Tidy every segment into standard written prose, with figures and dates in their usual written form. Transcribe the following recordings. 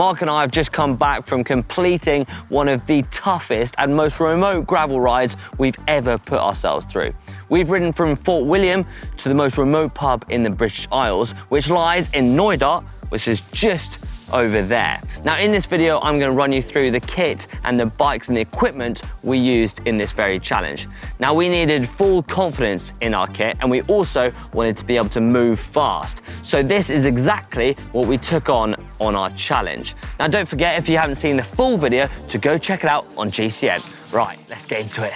Mark and I have just come back from completing one of the toughest and most remote gravel rides we've ever put ourselves through. We've ridden from Fort William to the most remote pub in the British Isles, which lies in Nbhd, which is just over there. Now in this video, I'm going to run you through the kit and the bikes and the equipment we used in this very challenge. Now we needed full confidence in our kit, and we also wanted to be able to move fast. So this is exactly what we took on our challenge. Now don't forget, if you haven't seen the full video, to go check it out on GCN. Right, let's get into it.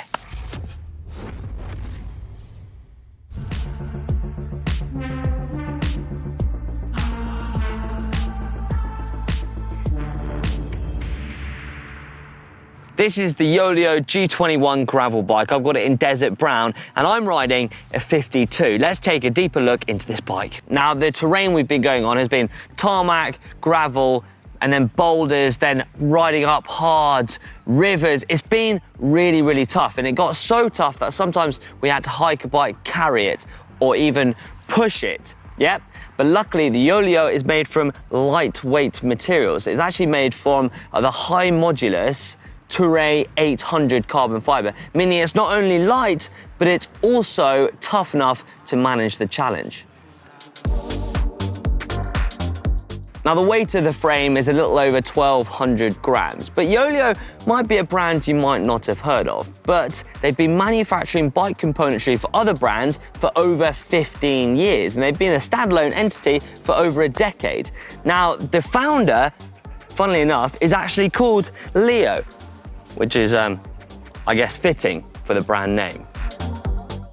This is the Yoeleo G21 gravel bike. I've got it in desert brown, and I'm riding a 52. Let's take a deeper look into this bike. Now, the terrain we've been going on has been tarmac, gravel, and then boulders, then riding up hard rivers. It's been really, really tough, and it got so tough that sometimes we had to hike a bike, carry it, or even push it. Yep, but luckily the Yoeleo is made from lightweight materials. It's actually made from the high modulus Toray 800 carbon fiber, meaning it's not only light, but it's also tough enough to manage the challenge. Now the weight of the frame is a little over 1,200 grams, but Yoeleo might be a brand you might not have heard of, but they've been manufacturing bike componentry for other brands for over 15 years, and they've been a standalone entity for over a decade. Now the founder, funnily enough, is actually called Leo, which is, I guess, fitting for the brand name.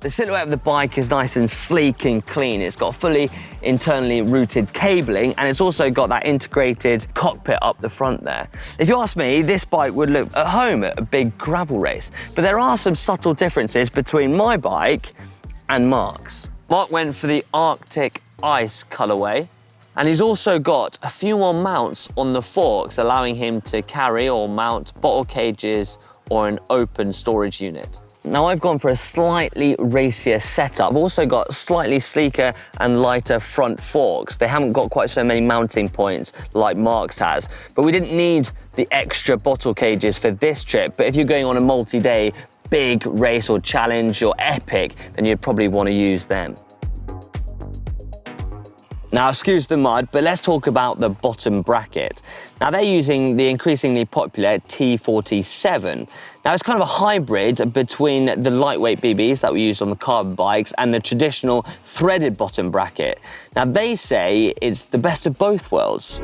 The silhouette of the bike is nice and sleek and clean. It's got fully internally routed cabling, and it's also got that integrated cockpit up the front there. If you ask me, this bike would look at home at a big gravel race, but there are some subtle differences between my bike and Mark's. Mark went for the Arctic Ice colourway, and he's also got a few more mounts on the forks, allowing him to carry or mount bottle cages or an open storage unit. Now I've gone for a slightly racier setup. I've also got slightly sleeker and lighter front forks. They haven't got quite so many mounting points like Mark's has, but we didn't need the extra bottle cages for this trip. But if you're going on a multi-day big race or challenge or epic, then you'd probably want to use them. Now, excuse the mud, but let's talk about the bottom bracket. Now, they're using the increasingly popular T47. Now, it's kind of a hybrid between the lightweight BBs that we used on the carbon bikes and the traditional threaded bottom bracket. Now, they say it's the best of both worlds.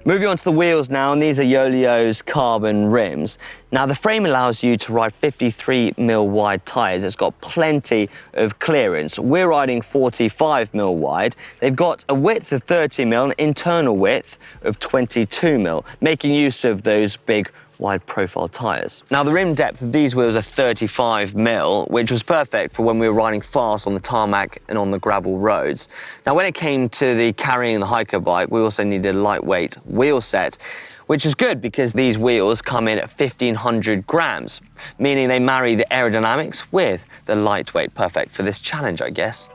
Moving on to the wheels now, and these are Yoeleo's carbon rims. Now the frame allows you to ride 53mm wide tyres. It's got plenty of clearance. We're riding 45mm wide. They've got a width of 30mm, an internal width of 22mm, making use of those big wide profile tyres. Now the rim depth of these wheels are 35mm, which was perfect for when we were riding fast on the tarmac and on the gravel roads. Now when it came to the carrying the hiker bike, we also needed a lightweight wheel set, which is good because these wheels come in at 1,500 grams, meaning they marry the aerodynamics with the lightweight. Perfect for this challenge, I guess.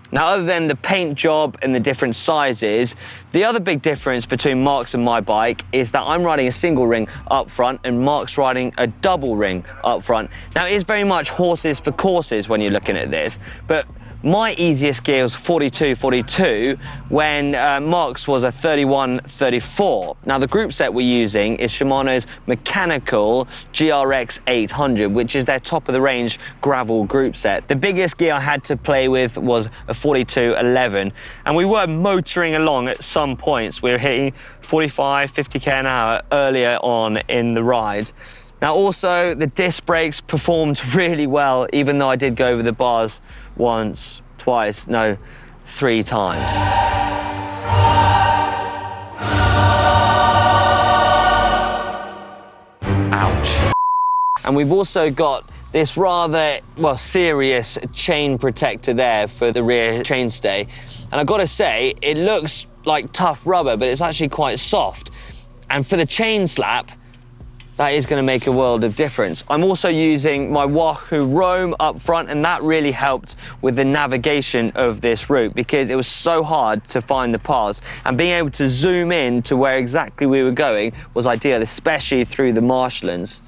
Now, other than the paint job and the different sizes, the other big difference between Mark's and my bike is that I'm riding a single ring up front and Mark's riding a double ring up front. Now, it is very much horses for courses when you're looking at this, but my easiest gear was 42-42 when Mark's was a 31-34. Now the group set we're using is Shimano's mechanical GRX 800, which is their top of the range gravel group set. The biggest gear I had to play with was a 42-11, and we were motoring along at some points. We were hitting 45, 50k an hour earlier on in the ride. Now also, the disc brakes performed really well, even though I did go over the bars once, twice, no, 3 times. Ouch. And we've also got this rather, well, serious chain protector there for the rear chainstay. And I've got to say, it looks like tough rubber, but it's actually quite soft. And for the chain slap, that is going to make a world of difference. I'm also using my Wahoo Roam up front, and that really helped with the navigation of this route because it was so hard to find the paths, and being able to zoom in to where exactly we were going was ideal, especially through the marshlands.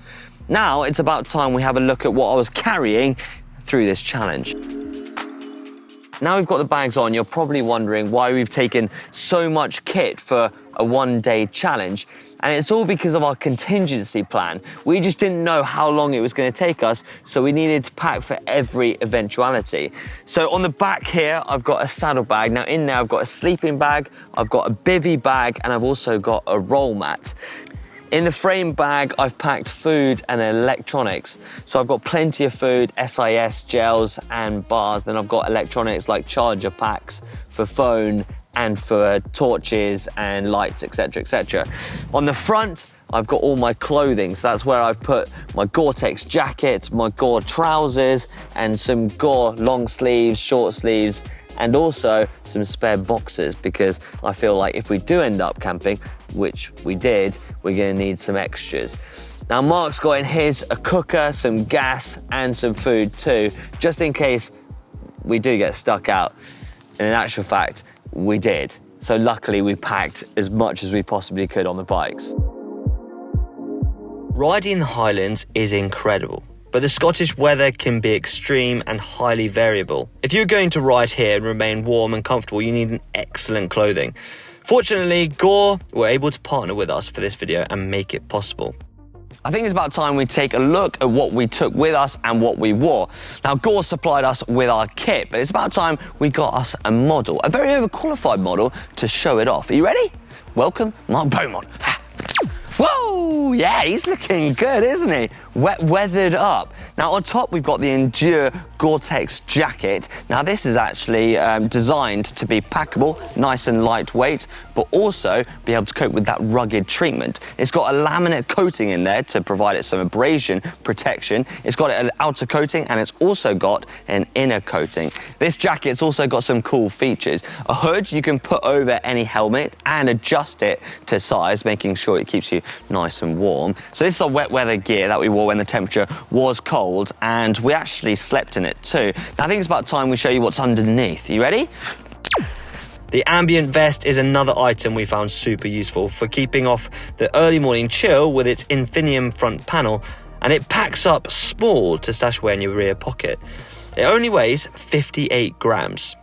Now it's about time we have a look at what I was carrying through this challenge. Now we've got the bags on, you're probably wondering why we've taken so much kit for a one-day challenge. And it's all because of our contingency plan. We just didn't know how long it was going to take us, so we needed to pack for every eventuality. So on the back here, I've got a saddle bag. Now in there, I've got a sleeping bag, I've got a bivvy bag, and I've also got a roll mat. In the frame bag, I've packed food and electronics. So I've got plenty of food, SIS, gels and bars. Then I've got electronics like charger packs for phone and for torches and lights, etc., etc. On the front, I've got all my clothing. So that's where I've put my Gore-Tex jacket, my Gore trousers, and some Gore long sleeves, short sleeves, and also some spare boxes, because I feel like if we do end up camping, which we did, we're gonna need some extras. Now Mark's got in his a cooker, some gas, and some food too, just in case we do get stuck out. And in actual fact, we did. So luckily we packed as much as we possibly could on the bikes. Riding the Highlands is incredible, but the Scottish weather can be extreme and highly variable. If you're going to ride here and remain warm and comfortable, you need an excellent clothing. Fortunately, Gore were able to partner with us for this video and make it possible. I think it's about time we take a look at what we took with us and what we wore. Now, Gore supplied us with our kit, but it's about time we got us a model, a very overqualified model, to show it off. Are you ready? Welcome, Mark Beaumont. Whoa, yeah, he's looking good, isn't he? Weathered up. Now on top, we've got the Endure Gore-Tex jacket. Now this is actually designed to be packable, nice and lightweight, but also be able to cope with that rugged treatment. It's got a laminate coating in there to provide it some abrasion protection. It's got an outer coating, and it's also got an inner coating. This jacket's also got some cool features. A hood you can put over any helmet and adjust it to size, making sure it keeps you nice and warm. So this is our wet weather gear that we wore when the temperature was cold, and we actually slept in it too. Now I think it's about time we show you what's underneath. You ready? The ambient vest is another item we found super useful for keeping off the early morning chill with its Infinium front panel, and it packs up small to stash away in your rear pocket. It only weighs 58 grams.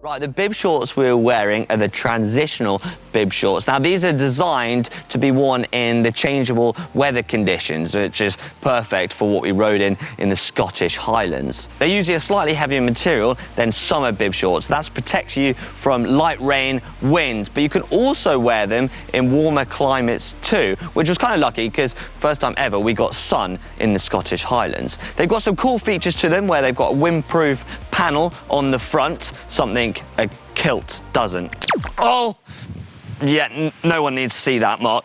Right, the bib shorts we're wearing are the transitional bib shorts. Now, these are designed to be worn in the changeable weather conditions, which is perfect for what we rode in the Scottish Highlands. They're usually a slightly heavier material than summer bib shorts. That protects you from light rain, wind, but you can also wear them in warmer climates too, which was kind of lucky because first time ever we got sun in the Scottish Highlands. They've got some cool features to them where they've got a windproof panel on the front, something a kilt doesn't. Oh, yeah, no one needs to see that, Mark.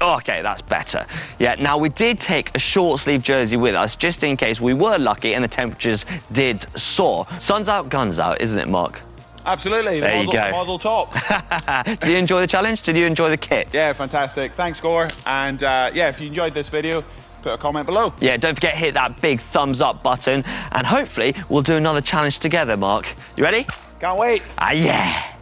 Oh, okay, that's better. Yeah, now we did take a short sleeve jersey with us just in case we were lucky and the temperatures did soar. Sun's out, guns out, isn't it, Mark? Absolutely. There you go. Model top. Did you enjoy the challenge? Did you enjoy the kit? Yeah, fantastic. Thanks, Gore. And yeah, if you enjoyed this video, put a comment below. Yeah, don't forget to hit that big thumbs up button, and hopefully we'll do another challenge together, Mark. You ready? Can't wait. Yeah.